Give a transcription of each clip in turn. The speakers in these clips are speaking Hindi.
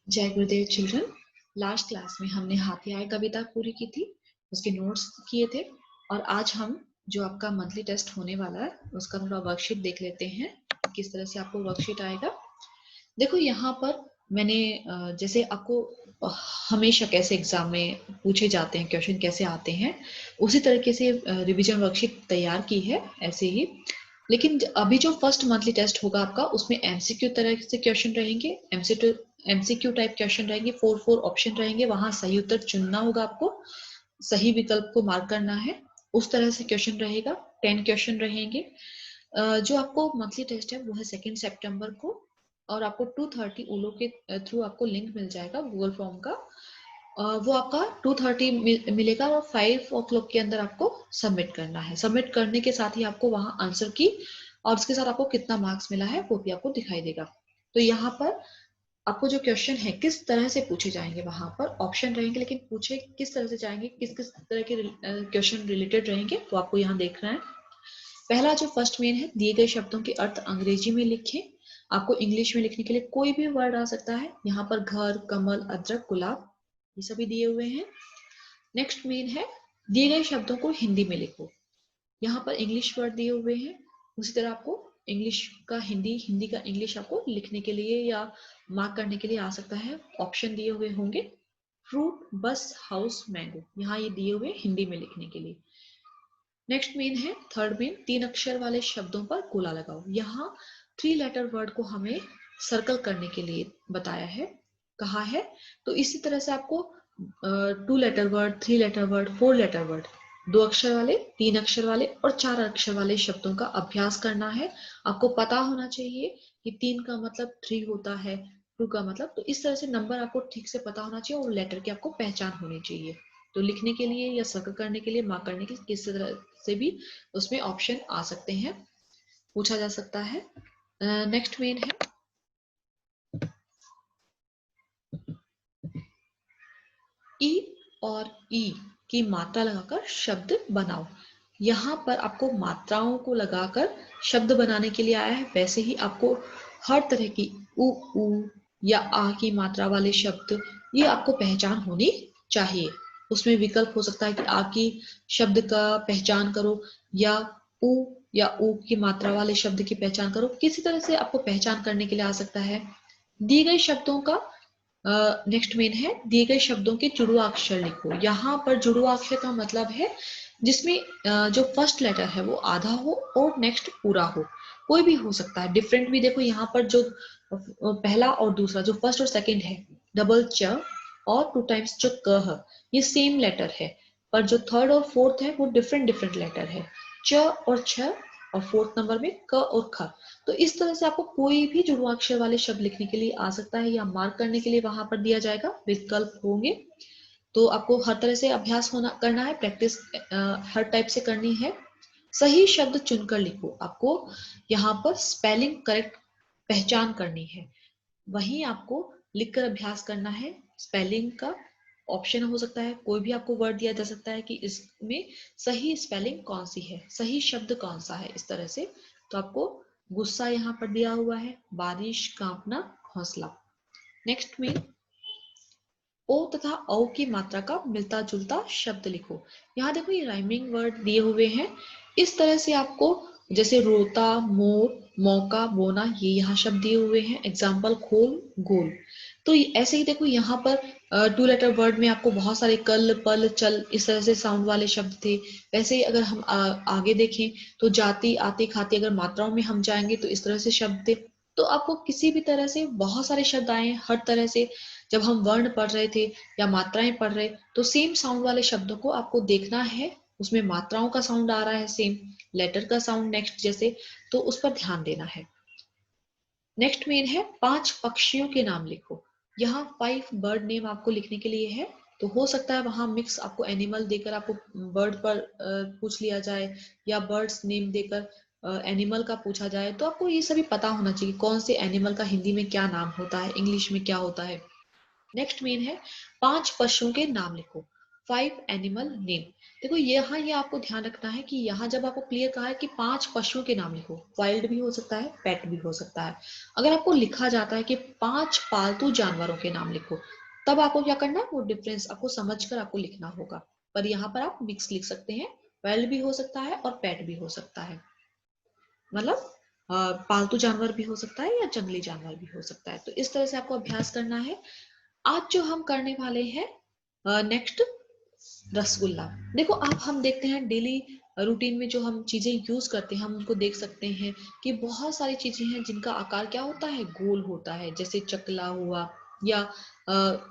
जय गुरुदेव चिल्ड्रन। लास्ट क्लास में हमने हाथी आए कविता पूरी की थी, उसके नोट्स किए थे और आज हम जो आपका मंथली टेस्ट होने वाला है उसका थोड़ा वर्कशीट देख लेते हैं, किस तरह से आपको वर्कशीट आएगा। देखो यहाँ पर मैंने जैसे आपको हमेशा कैसे एग्जाम में पूछे जाते हैं क्वेश्चन कैसे आते हैं उसी तरीके से रिवीजन वर्कशीट तैयार की है ऐसे ही। लेकिन अभी जो फर्स्ट मंथली टेस्ट होगा आपका उसमें एमसीक्यू तरह से क्वेश्चन रहेंगे, एमसीक्यू टाइप क्वेश्चन रहेंगे, 4 ऑप्शन रहेंगे, वहां सही उत्तर चुनना होगा आपको, सही विकल्प को मार्क करना है, उस तरह से क्वेश्चन रहेगा। 10 क्वेश्चन रहेंगे। जो आपको मंथली टेस्ट है वो है 2 सितंबर को और आपको 2:30 ओलो के थ्रू आपको लिंक मिल जाएगा गूगल फॉर्म का। वो आपका 2:30 मिलेगा और 5 o'clock के अंदर आपको सबमिट करना है। सबमिट करने के साथ ही आपको वहां आंसर की और उसके साथ आपको कितना मार्क्स मिला है वो भी आपको दिखाई देगा। तो यहाँ पर आपको जो क्वेश्चन है किस तरह से पूछे जाएंगे, वहां पर ऑप्शन रहेंगे लेकिन पूछे किस तरह से जाएंगे, किस किस तरह के क्वेश्चन रिलेटेड रहेंगे वो आपको यहाँ देखना है। पहला जो फर्स्ट मेन है, दिए गए शब्दों के अर्थ अंग्रेजी में लिखें। आपको इंग्लिश में लिखने के लिए कोई भी वर्ड आ सकता है। यहाँ पर घर, कमल, अदरक, गुलाब ये सभी दिए हुए हैं। नेक्स्ट मेन है, दिए गए शब्दों को हिंदी में लिखो। यहाँ पर इंग्लिश वर्ड दिए हुए हैं, उसी तरह आपको इंग्लिश का हिंदी, हिंदी का इंग्लिश आपको लिखने के लिए या मार्क करने के लिए आ सकता है। ऑप्शन दिए हुए होंगे, फ्रूट, बस, हाउस, मैंगो, यहाँ ये दिए हुए हिंदी में लिखने के लिए। नेक्स्ट मेन है थर्ड मेन, 3 अक्षर वाले शब्दों पर गोला लगाओ। यहाँ 3 लेटर वर्ड को हमें सर्कल करने के लिए बताया है, कहा है। तो इसी तरह से आपको 2 letter word, 3 letter word, 4 letter word, 2 अक्षर वाले, 3 अक्षर वाले और 4 अक्षर वाले शब्दों का अभ्यास करना है। आपको पता होना चाहिए कि 3 का मतलब 3 होता है, 2 का मतलब, तो इस तरह से नंबर आपको ठीक से पता होना चाहिए और लेटर की आपको पहचान होनी चाहिए। तो लिखने के लिए या सर्कल करने के लिए, मार्क करने के लिए किस तरह से भी उसमें ऑप्शन आ सकते हैं, पूछा जा सकता है। नेक्स्ट मेन है ई और ई की मात्रा लगाकर शब्द बनाओ। यहाँ पर आपको मात्राओं को लगाकर शब्द बनाने के लिए आया है। वैसे ही आपको हर तरह की उ या आ की मात्रा वाले शब्द ये आपको पहचान होनी चाहिए। उसमें विकल्प हो सकता है कि आ की शब्द का पहचान करो या उ की मात्रा वाले शब्द की पहचान करो। किसी तरह से आपको पहचान करने के लिए आ सकता है। दिए गए शब्दों का नेक्स्ट मेन है, दिए गए शब्दों के जुड़वा अक्षर लिखो। यहाँ पर जुड़वा अक्षर का मतलब है जिसमें जो फर्स्ट लेटर है वो आधा हो और नेक्स्ट पूरा हो। कोई भी हो सकता है, डिफरेंट भी। देखो यहाँ पर जो पहला और दूसरा, जो फर्स्ट और सेकंड है, डबल च और 2 टाइम्स जो क है, ये सेम लेटर है, पर जो थर्ड और फोर्थ है वो डिफरेंट डिफरेंट लेटर है, च और छ, और फोर्थ नंबर में क और ख। तो इस तरह से आपको कोई भी जुड़वाक्षर वाले शब्द लिखने के लिए आ सकता है या मार्क करने के लिए वहां पर दिया जाएगा, विकल्प होंगे। तो आपको हर तरह से अभ्यास करना है, प्रैक्टिस हर टाइप से करनी है। सही शब्द चुनकर लिखो। आपको यहाँ पर स्पेलिंग करेक्ट पहचान करनी है, वहीं आपको लिखकर अभ्यास करना है। स्पेलिंग का ऑप्शन हो सकता है, कोई भी आपको वर्ड दिया जा सकता है कि इसमें सही स्पेलिंग कौन सी है, सही शब्द कौन सा है, इस तरह से। तो आपको गुस्सा यहाँ पर दिया हुआ है, बारिश, कांपना, हौसला। नेक्स्ट में ओ तथा औ की मात्रा का मिलता जुलता शब्द लिखो। यहाँ देखो ये राइमिंग वर्ड दिए हुए हैं। इस तरह से आपको, जैसे रोता, मोर, मौका, बोना, ये यहाँ शब्द दिए हुए हैं। एग्जाम्पल, खोल, गोल। तो ऐसे ही देखो यहाँ पर 2 लेटर वर्ड में आपको बहुत सारे कल, पल, चल, इस तरह से साउंड वाले शब्द थे। वैसे ही अगर हम आगे देखें तो जाती, आती, खाती, अगर मात्राओं में हम जाएंगे तो इस तरह से शब्द थे। तो आपको किसी भी तरह से बहुत सारे शब्द आए हर तरह से। जब हम वर्ण पढ़ रहे थे या मात्राएं पढ़ रहे, तो सेम साउंड वाले शब्दों को आपको देखना है, उसमें मात्राओं का साउंड आ रहा है, सेम लेटर का साउंड नेक्स्ट जैसे, तो उस पर ध्यान देना है। नेक्स्ट मेन है 5 पक्षियों के नाम लिखो। यहाँ 5 बर्ड नेम आपको लिखने के लिए है। तो हो सकता है वहां मिक्स आपको एनिमल देकर आपको बर्ड पर पूछ लिया जाए या बर्ड्स नेम देकर एनिमल का पूछा जाए। तो आपको ये सभी पता होना चाहिए कौन से एनिमल का हिंदी में क्या नाम होता है, इंग्लिश में क्या होता है। नेक्स्ट मेन है 5 पशुओं के नाम लिखो। 5 एनिमल नेम। देखो यहाँ ये आपको ध्यान रखना है कि यहाँ जब आपको क्लियर कहा है कि 5 पशुओं के नाम लिखो, वाइल्ड भी हो सकता है, पेट भी हो सकता है। अगर आपको लिखा जाता है कि 5 पालतू जानवरों के नाम लिखो, तब आपको क्या करना है, वो डिफरेंस आपको समझकर आपको लिखना होगा। पर यहाँ पर आप मिक्स लिख सकते हैं, वाइल्ड भी हो सकता है और पेट भी हो सकता है, मतलब पालतू जानवर भी हो सकता है या जंगली जानवर भी हो सकता है। तो इस तरह से आपको अभ्यास करना है। आज जो हम करने वाले हैं नेक्स्ट, रसगुल्ला। देखो आप, हम देखते हैं डेली रूटीन में जो हम चीजें यूज करते हैं, हम उनको देख सकते हैं कि बहुत सारी चीजें हैं जिनका आकार क्या होता है, गोल होता है। जैसे चकला हुआ, या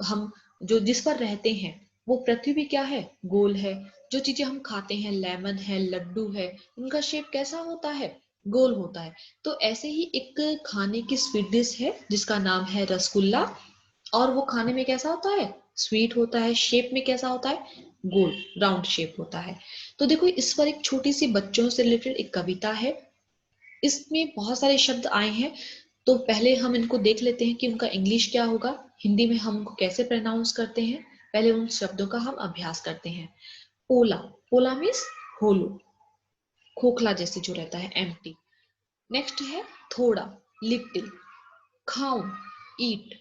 हम जो जिस पर रहते हैं वो पृथ्वी भी क्या है, गोल है। जो चीजें हम खाते हैं, लेमन है, लड्डू है, उनका शेप कैसा होता है, गोल होता है। तो ऐसे ही एक खाने की स्वीट डिश है जिसका नाम है रसगुल्ला, और वो खाने में कैसा होता है, स्वीट होता है, शेप में कैसा होता है, गोल राउंड शेप होता है। तो देखो इस पर एक छोटी सी बच्चों से रिलेटेड एक कविता है, इसमें बहुत सारे शब्द आए हैं। तो पहले हम इनको देख लेते हैं कि उनका इंग्लिश क्या होगा, हिंदी में हम उनको कैसे प्रोनाउंस करते हैं। पहले उन शब्दों का हम अभ्यास करते हैं। पोला, पोला मीन्स होलो, खोखला जैसे जो रहता है, एम्प्टी। नेक्स्ट है थोड़ा, लिटिल, खाऊं, ईट,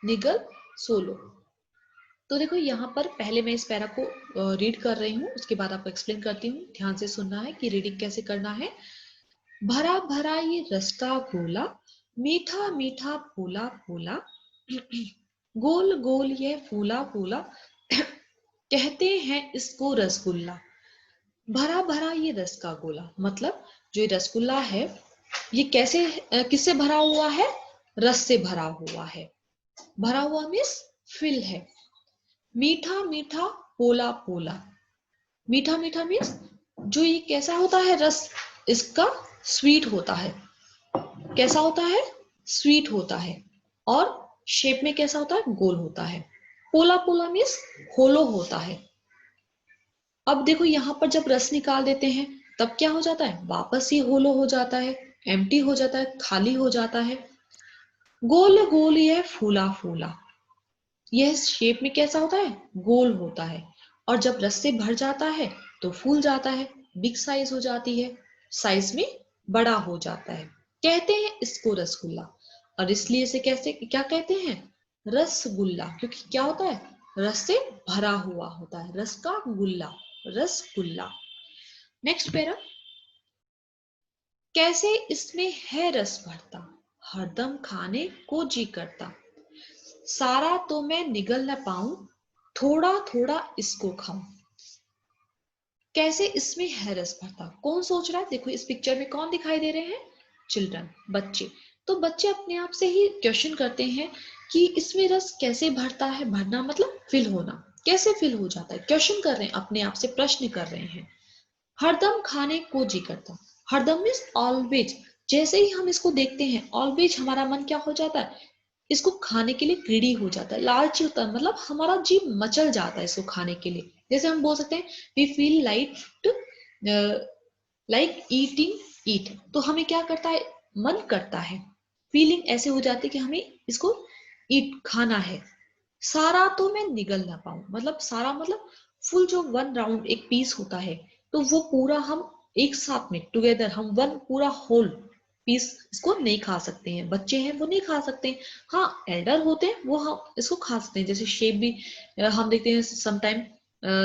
निगल, सोलो। तो देखो यहाँ पर पहले मैं इस पैरा को रीड कर रही हूँ, उसके बाद आपको एक्सप्लेन करती हूँ। ध्यान से सुनना है कि रीडिंग कैसे करना है। भरा भरा ये रस का गोला, मीठा मीठा फूला फूला, गोल गोल ये फूला फूला, कहते हैं इसको रसगुल्ला। भरा भरा ये रस का गोला, मतलब जो ये रसगुल्ला है ये कैसे किससे भरा हुआ है, रस से भरा हुआ है। भरा हुआ मीन्स फिल है। मीठा मीठा, पोला पोला, मीठा मीठा मीन्स जो ये कैसा होता है, रस इसका स्वीट होता है। कैसा होता है, स्वीट होता है। और शेप में कैसा होता है, गोल होता है। पोला पोला मीन्स होलो होता है। अब देखो यहाँ पर जब रस निकाल देते हैं तब क्या हो जाता है, वापस ही होलो हो जाता है, एम्प्टी हो जाता है, खाली हो जाता है। गोल गोल यह फूला फूला, यह शेप में कैसा होता है, गोल होता है। और जब रस से भर जाता है तो फूल जाता है, बिग साइज हो जाती है, साइज में बड़ा हो जाता है। कहते हैं इसको रसगुल्ला। और इसलिए इसे कैसे क्या कहते हैं, रसगुल्ला, क्योंकि क्या होता है, रस से भरा हुआ होता है, रस का गुल्ला, रसगुल्ला। नेक्स्ट पैरा, कैसे इसमें है रस भरता, हरदम खाने को जी करता, सारा तो मैं निगल न पाऊं, थोड़ा थोड़ा इसको खाऊं। कैसे इसमें है रस भरता, कौन सोच रहा है, देखो इस पिक्चर में कौन दिखाई दे रहे हैं, चिल्ड्रन, बच्चे। तो बच्चे अपने आप से ही क्वेश्चन करते हैं कि इसमें रस कैसे भरता है, भरना मतलब फिल होना, कैसे फिल हो जाता है, क्वेश्चन कर रहे हैं, अपने आप से प्रश्न कर रहे हैं। हरदम खाने को जी करता, हरदम मीन्स ऑलवेज। जैसे ही हम इसको देखते हैं ऑलवेज हमारा मन क्या हो जाता है, इसको खाने के लिए ग्रीडी हो जाता है, लालची होता है, मतलब हमारा जीव मचल जाता है इसको खाने के लिए। जैसे हम बोल सकते हैं वी फील लाइक ईटिंग ईट, तो हमें क्या करता है, मन करता है, फीलिंग ऐसे हो जाती है कि हमें इसको ईट खाना है। सारा तो मैं निगल ना पाऊं, मतलब सारा मतलब फुल, जो वन राउंड एक पीस होता है, तो वो पूरा हम एक साथ में टुगेदर हम वन पूरा होल पीस इसको नहीं खा सकते हैं। बच्चे हैं वो नहीं खा सकते हैं, हाँ एल्डर होते हैं वो हम इसको खा सकते हैं। जैसे शेप भी हम देखते हैं समटाइम,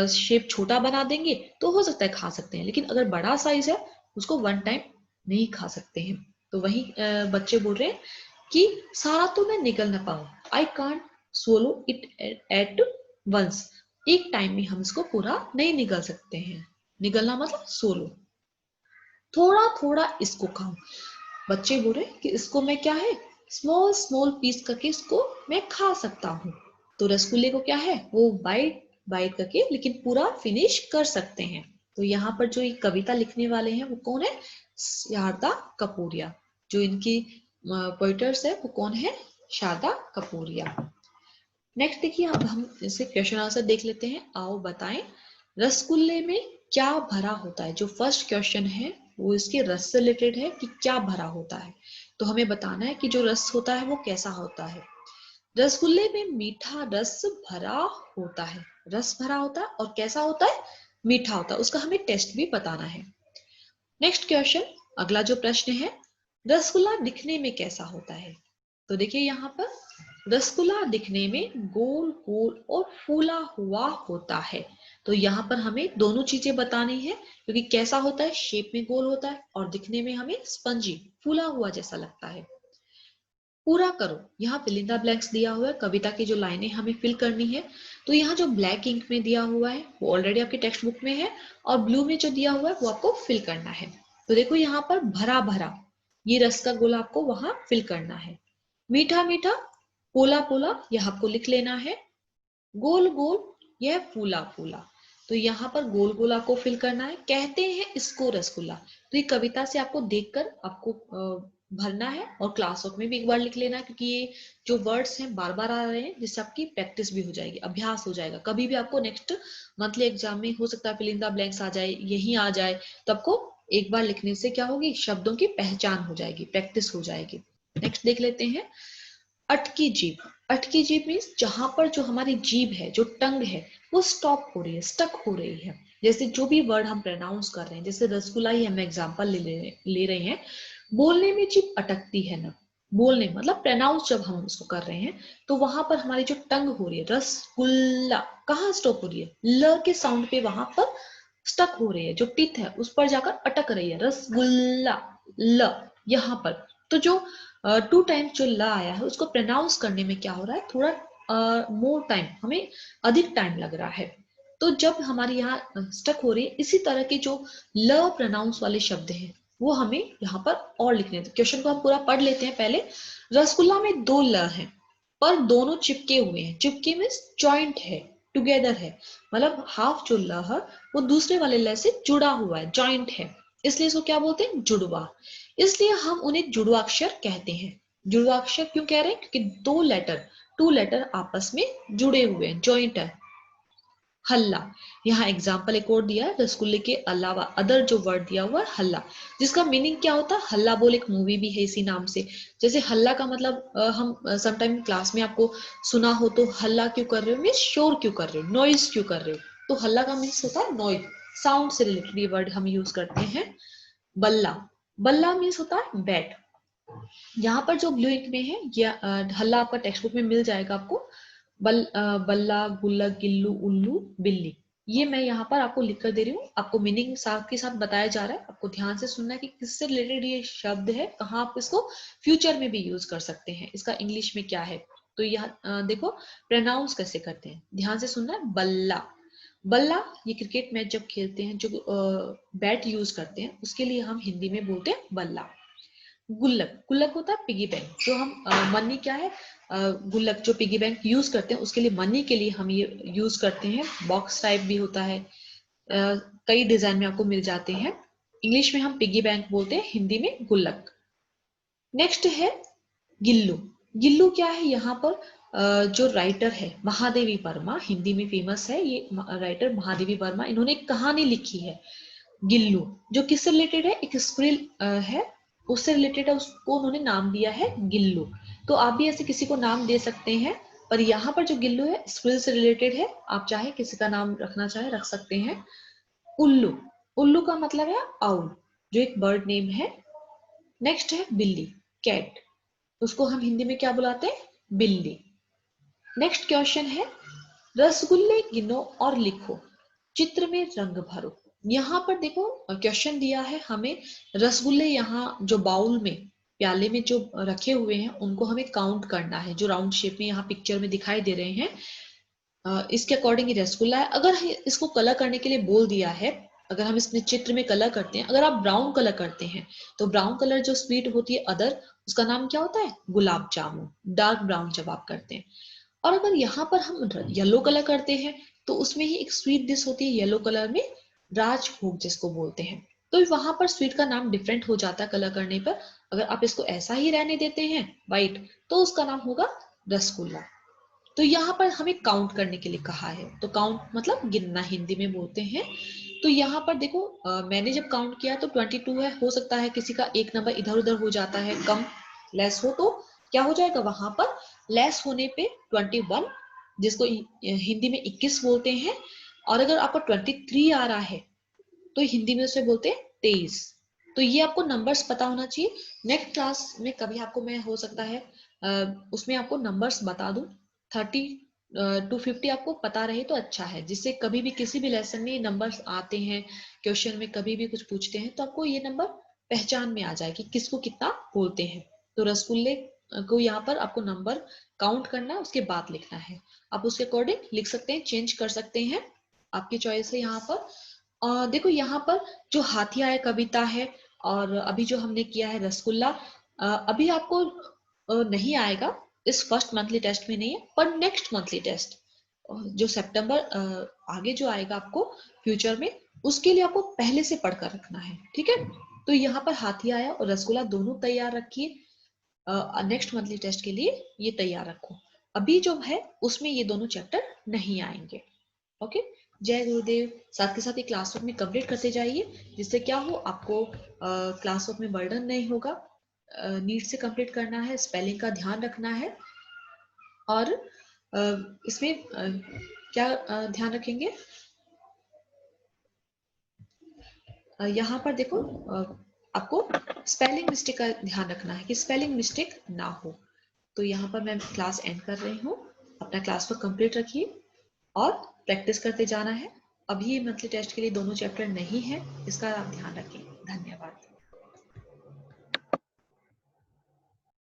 शेप छोटा बना देंगे तो हो सकता है खा सकते हैं, लेकिन अगर बड़ा साइज है उसको वन टाइम नहीं खा सकते हैं। तो वही बच्चे बोल रहे हैं कि सारा तो मैं निगल ना पाऊं, I can't swallow it at once, एक टाइम में हम इसको पूरा नहीं निगल सकते हैं। निगलना मतलब सोलो, थोड़ा थोड़ा इसको खाओ। बच्चे बोल रहे कि इसको मैं क्या है, स्मॉल स्मॉल पीस करके इसको मैं खा सकता हूँ। तो रसगुल्ले को क्या है, वो बाइट बाइट करके लेकिन पूरा फिनिश कर सकते हैं। तो यहाँ पर जो ये कविता लिखने वाले हैं वो कौन है, शारदा कपूरिया। जो इनकी पोइटर्स है वो कौन है, शारदा कपूरिया। नेक्स्ट देखिए, अब हम इसे क्वेश्चन आंसर देख लेते हैं। आओ बताएं रसगुल्ले में क्या भरा होता है। जो फर्स्ट क्वेश्चन है वो इसके रस से रिलेटेड है कि क्या भरा होता है। तो हमें बताना है कि जो रस होता है वो कैसा होता है। रसगुल्ले में मीठा रस भरा होता है, रस भरा होता है और कैसा होता है, मीठा होता है, उसका हमें टेस्ट भी बताना है। नेक्स्ट क्वेश्चन, अगला जो प्रश्न है, रसगुल्ला दिखने में कैसा होता है? तो देखिए यहाँ पर रसगुल्ला दिखने में गोल गोल और फूला हुआ होता है। तो यहाँ पर हमें दोनों चीजें बतानी है, क्योंकि कैसा होता है, शेप में गोल होता है और दिखने में हमें स्पंजी फूला हुआ जैसा लगता है। पूरा करो, यहाँ फिल इन द ब्लैंक्स दिया हुआ है, कविता की जो लाइनें हमें फिल करनी है। तो यहाँ जो ब्लैक इंक में दिया हुआ है वो ऑलरेडी आपकी टेक्स्ट बुक में है, और ब्लू में जो दिया हुआ है वो आपको फिल करना है। तो देखो यहाँ पर भरा भरा, ये रस का गोला आपको वहां फिल करना है। मीठा मीठा, पोला पोला, यह आपको लिख लेना है। गोल गोल, यह फूला फूला। तो यहाँ पर गोल गोल आपको फिल करना है। कहते हैं इसको रसगुल्ला। तो ये कविता से आपको देखकर आपको भरना है, और क्लास वर्क में भी एक बार लिख लेना, क्योंकि ये जो वर्ड्स हैं बार बार आ रहे हैं, जिससे आपकी प्रैक्टिस भी हो जाएगी, अभ्यास हो जाएगा। कभी भी आपको नेक्स्ट मंथली एग्जाम में हो सकता है फिल इन द ब्लैंक्स आ जाए, यही आ जाए, तो आपको एक बार लिखने से क्या होगी, शब्दों की पहचान हो जाएगी, प्रैक्टिस हो जाएगी। नेक्स्ट देख लेते हैं, अटकी जीभ। अटकी जीभ मीन्स जहां पर जो हमारी जीभ है, जो टंग है, वो स्टॉप हो रही है, स्टक हो रही है। जैसे जो भी वर्ड हम प्रोनाउंस कर रहे हैं, जैसे रसगुल्ला ही हम एग्जांपल ले रहे हैं, बोलने में जीभ अटकती है ना, बोलने मतलब प्रोनाउंस जब हम उसको कर रहे हैं, तो वहां पर हमारी जो टंग हो रही है, रसगुल्ला, कहाँ स्टॉप हो रही है, ल के साउंड पे वहां पर स्टक हो रही है, जो टीथ है उस पर जाकर अटक रही है, रसगुल्ला, ल यहाँ पर। तो जो 2 टाइम्स जो ला आया है, उसको प्रोनाउंस करने में क्या हो रहा है, थोड़ा मोर टाइम, हमें अधिक टाइम लग रहा है। तो जब हमारी यहाँ स्टक हो रही है, इसी तरह के जो ल प्रोनाउंस वाले शब्द हैं, वो हमें यहाँ पर और लिखने हैं। क्वेश्चन को हम पूरा पढ़ लेते हैं पहले। रसगुल्ला में 2 ल हैं, पर दोनों चिपके हुए हैं। चिपके मीन्स जॉइंट है, टुगेदर है, मतलब हाफ जो ल है वो दूसरे वाले ल से जुड़ा हुआ है, जॉइंट है, इसलिए इसको क्या बोलते हैं, जुड़वा। इसलिए हम उन्हें जुड़वाक्षर कहते हैं। जुड़वाक्षर क्यों कह रहे हैं, क्योंकि 2 लेटर आपस में जुड़े हुए हैं, जॉइंट है। हल्ला, यहाँ एग्जाम्पल एक और दिया है, रसगुल्ले के अलावा अदर जो वर्ड दिया हुआ है हल्ला, जिसका मीनिंग क्या होता है, हल्ला बोल एक मूवी भी है इसी नाम से। जैसे हल्ला का मतलब हम समटाइम क्लास में आपको सुना हो, तो हल्ला क्यों कर रहे हो मीन्स शोर क्यों कर रहे हो, नॉइज क्यों कर रहे हो। तो हल्ला का मीन्स होता है नॉइज, साउंड से रिलेटेड ये वर्ड हम यूज करते हैं। बल्ला, बल्ला मीन्स होता है बैट। यहाँ पर जो ब्लू इंक में है ये हल्ला आपका टेक्स्ट बुक में मिल जाएगा आपको। बल्ला, गुल्लक, गिल्लू, उल्लू, बिल्ली, ये मैं यहाँ पर आपको लिख कर दे रही हूँ। आपको मीनिंग साथ के साथ बताया जा रहा है, आपको ध्यान से सुनना है कि किससे रिलेटेड ये शब्द है, कहाँ आप इसको फ्यूचर में भी यूज कर सकते हैं, इसका इंग्लिश में क्या है। तो यहाँ देखो प्रोनाउंस कैसे करते हैं, ध्यान से सुनना है। बल्ला, बल्ला ये क्रिकेट मैच जब खेलते हैं, जो बैट यूज करते हैं, उसके लिए हम हिंदी में बोलते हैं बल्ला। गुल्लक, गुल्लक होता है पिगी बैंक, जो हम मनी क्या है, गुल्लक जो पिगी बैंक यूज करते हैं, उसके लिए मनी के लिए हम ये यूज करते हैं। बॉक्स टाइप भी होता है, कई डिजाइन में आपको मिल जाते हैं। इंग्लिश में हम पिगी बैंक बोलते हैं, हिंदी में गुल्लक। नेक्स्ट है गिल्लू। गिल्लू क्या है, यहाँ पर जो राइटर है महादेवी वर्मा, हिंदी में फेमस है ये राइटर महादेवी वर्मा, इन्होंने एक कहानी लिखी है गिल्लू, जो किससे रिलेटेड है, एक स्क्विरल है, उससे रिलेटेड है, उसको उन्होंने नाम दिया है गिल्लू। तो आप भी ऐसे किसी को नाम दे सकते हैं, पर यहाँ पर जो गिल्लू है स्क्विरल से रिलेटेड है, आप चाहे किसी का नाम रखना चाहे रख सकते हैं। उल्लू, उल्लू का मतलब है आउल, जो एक बर्ड नेम है। नेक्स्ट है बिल्ली, कैट, उसको हम हिंदी में क्या बुलाते हैं, बिल्ली। नेक्स्ट क्वेश्चन है, रसगुल्ले गिनो और लिखो, चित्र में रंग भरो। यहाँ पर देखो क्वेश्चन दिया है हमें, रसगुल्ले यहाँ जो बाउल में, प्याले में जो रखे हुए हैं, उनको हमें काउंट करना है, जो राउंड शेप में यहाँ पिक्चर में दिखाई दे रहे हैं। इसके अकॉर्डिंग ये रसगुल्ला है। अगर इसको कलर करने के लिए बोल दिया है, अगर हम इसमें चित्र में कलर करते हैं, अगर आप ब्राउन कलर करते हैं, तो ब्राउन कलर जो स्वीट होती है अदर, उसका नाम क्या होता है, गुलाब जामुन, डार्क ब्राउन जब आप करते हैं। और अगर यहाँ पर हम येलो कलर करते हैं, तो उसमें ही एक स्वीट डिश होती है येलो कलर में, राजभोग जिसको बोलते हैं। तो वहां पर स्वीट का नाम डिफरेंट हो जाता है कलर करने पर। अगर आप इसको ऐसा ही रहने देते हैं व्हाइट, तो उसका नाम होगा रसगुल्ला। तो यहाँ पर हमें काउंट करने के लिए कहा है, तो काउंट मतलब गिनना हिंदी में बोलते हैं। तो यहाँ पर देखो मैंने जब काउंट किया तो 22 है, हो सकता है किसी का एक नंबर इधर उधर हो जाता है, कम लेस हो, तो क्या हो जाएगा वहां पर लेस होने पे 21, जिसको हिंदी में 21 बोलते हैं, और अगर आपको 23 आ रहा है तो हिंदी में उसे बोलते हैं 23। तो ये आपको नंबर्स पता होना चाहिए। नेक्स्ट क्लास में कभी आपको मैं हो सकता है उसमें आपको नंबर्स बता दूं, 30 टू 50 आपको पता रहे तो अच्छा है, जिससे कभी भी किसी भी लेसन में नंबर्स आते हैं, क्वेश्चन में कभी भी कुछ पूछते हैं तो आपको ये नंबर पहचान में आ जाए कि किसको कितना बोलते हैं। तो रसगुल्ले को यहाँ पर आपको नंबर काउंट करना है, उसके बाद लिखना है। आप उसके अकॉर्डिंग लिख सकते हैं, चेंज कर सकते हैं, आपकी चॉइस है यहाँ पर। देखो यहाँ पर जो हाथी आया कविता है, और अभी जो हमने किया है रसगुल्ला, अभी आपको नहीं आएगा, इस फर्स्ट मंथली टेस्ट में नहीं है, पर नेक्स्ट मंथली टेस्ट जो सितंबर आगे जो आएगा आपको फ्यूचर में, उसके लिए आपको पहले से पढ़कर रखना है, ठीक है। तो यहाँ पर हाथी आया और रसगुल्ला दोनों तैयार रखिए, नेक्स्ट मंथली टेस्ट के लिए ये तैयार रखो। अभी जो है उसमें ये दोनों चैप्टर नहीं आएंगे। ओके, जय गुरुदेव। साथ के साथ ये क्लास वर्क में कंप्लीट करते जाइए, जिससे क्या हो आपको क्लास वर्क में बर्डन नहीं होगा। नीट से कंप्लीट करना है, स्पेलिंग का ध्यान रखना है, और इसमें क्या ध्यान रखेंगे, यहाँ पर देखो आपको स्पेलिंग मिस्टेक का ध्यान रखना है कि स्पेलिंग मिस्टेक ना हो। तो यहाँ पर मैं क्लास एंड कर रही हूँ। अपना क्लास वर्क कंप्लीट रखिए और प्रैक्टिस करते जाना है। अभी मंथली टेस्ट के लिए दोनों चैप्टर नहीं है, इसका आप ध्यान रखें। धन्यवाद।